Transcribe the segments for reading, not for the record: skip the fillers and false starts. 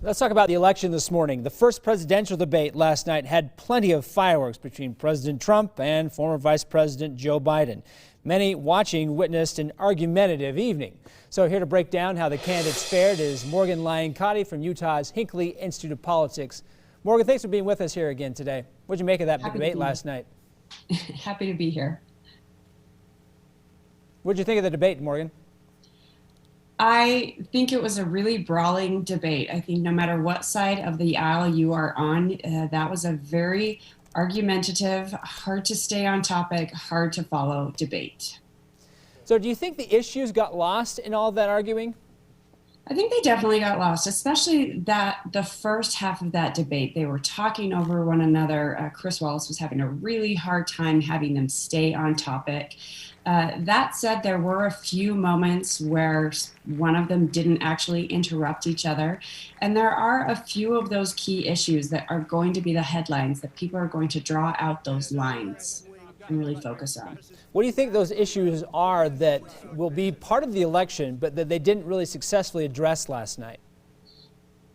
Let's talk about the election this morning. The first presidential debate last night had plenty of fireworks between President Trump and former Vice President Joe Biden. Many watching witnessed an argumentative evening. So here to break down how the candidates fared is Morgan Lyon-Cotti from Utah's Hinckley Institute of Politics. Morgan, thanks for being with us here again today. What did you make of that debate last night? Happy to be here. What did you think of the debate, Morgan? I think it was a really brawling debate. I think no matter what side of the aisle you are on, that was a very argumentative, hard to stay on topic, hard to follow debate. So do you think the issues got lost in all that arguing? I think they definitely got lost, especially that the first half of that debate, they were talking over one another. Chris Wallace was having a really hard time having them stay on topic. That said, there were a few moments where one of them didn't actually interrupt each other. And there are a few of those key issues that are going to be the headlines that people are going to draw out those lines and really focus on. What do you think those issues are that will be part of the election, but that they didn't really successfully address last night?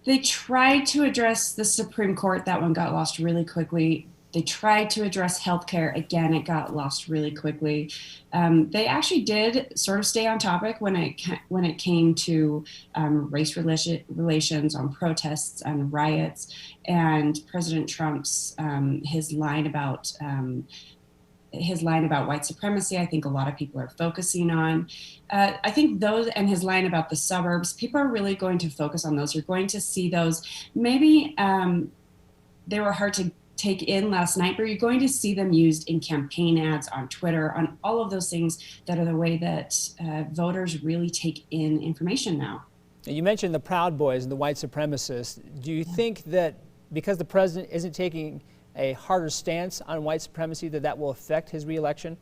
They tried to address the Supreme Court. That one got lost really quickly. They tried to address healthcare. Again, it got lost really quickly. They actually did sort of stay on topic when it came to race relations, on protests and riots, and President Trump's his line about white supremacy. I think a lot of people are focusing on. I think those, and his line about the suburbs, people are really going to focus on those. You're going to see those. Maybe they were hard to take in last night, but you're going to see them used in campaign ads, on Twitter, on all of those things that are the way that voters really take in information now. You mentioned the Proud Boys and the white supremacists. Do you think that because the president isn't taking a harder stance on white supremacy, that will affect his reelection?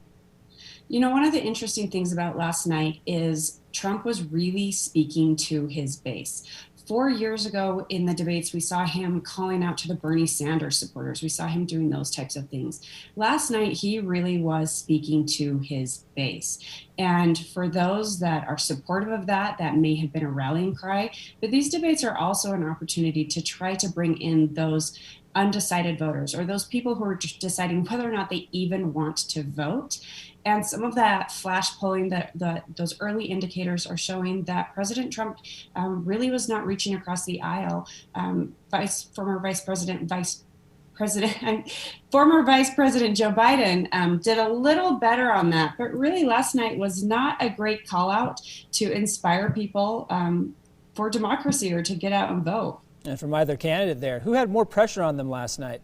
You know, one of the interesting things about last night is Trump was really speaking to his base. 4 years ago in the debates, we saw him calling out to the Bernie Sanders supporters. We saw him doing those types of things. Last night, he really was speaking to his base. And for those that are supportive of that, that may have been a rallying cry. But these debates are also an opportunity to try to bring in those undecided voters, or those people who are just deciding whether or not they even want to vote. And some of that flash polling, those early indicators are showing that President Trump really was not reaching across the aisle. Former Vice President Joe Biden did a little better on that, but really last night was not a great call out to inspire people for democracy or to get out and vote. And from either candidate there, who had more pressure on them last night?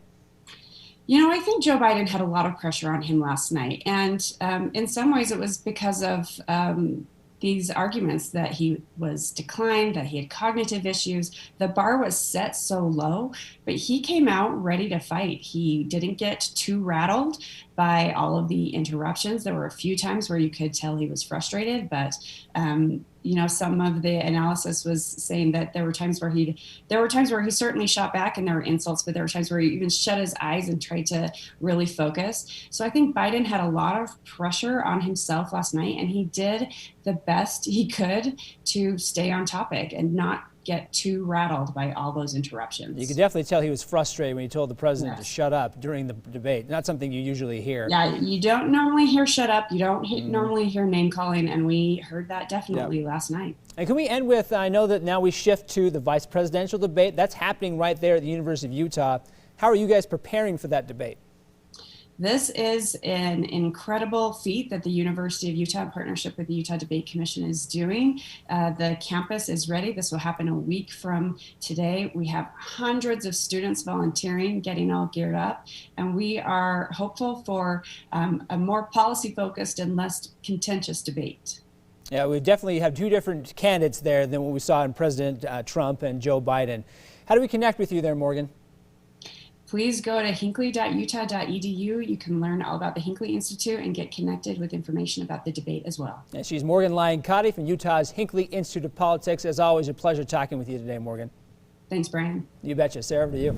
You know, I think Joe Biden had a lot of pressure on him last night. And in some ways it was because of these arguments that he was declined, that he had cognitive issues. The bar was set so low, but he came out ready to fight. He didn't get too rattled by all of the interruptions. There were a few times where you could tell he was frustrated, but you know, some of the analysis was saying that there were times where he certainly shot back and there were insults, but there were times where he even shut his eyes and tried to really focus. So I think Biden had a lot of pressure on himself last night, and he did the best he could to stay on topic and not get too rattled by all those interruptions. You could definitely tell he was frustrated when he told the president to shut up during the debate. Not something you usually hear. Yeah, you don't normally hear shut up. You don't normally hear name calling, and we heard that definitely last night. And can we end with, I know that now we shift to the vice presidential debate. That's happening right there at the University of Utah. How are you guys preparing for that debate? This is an incredible feat that the University of Utah, in partnership with the Utah Debate Commission, is doing. The campus is ready. This will happen a week from today. We have hundreds of students volunteering, getting all geared up, and we are hopeful for a more policy-focused and less contentious debate. Yeah, we definitely have two different candidates there than what we saw in President Trump and Joe Biden. How do we connect with you there, Morgan? Please go to hinckley.utah.edu. You can learn all about the Hinckley Institute and get connected with information about the debate as well. And she's Morgan Lyon-Cotti from Utah's Hinckley Institute of Politics. As always, a pleasure talking with you today, Morgan. Thanks, Brian. You betcha. Sarah, over to you.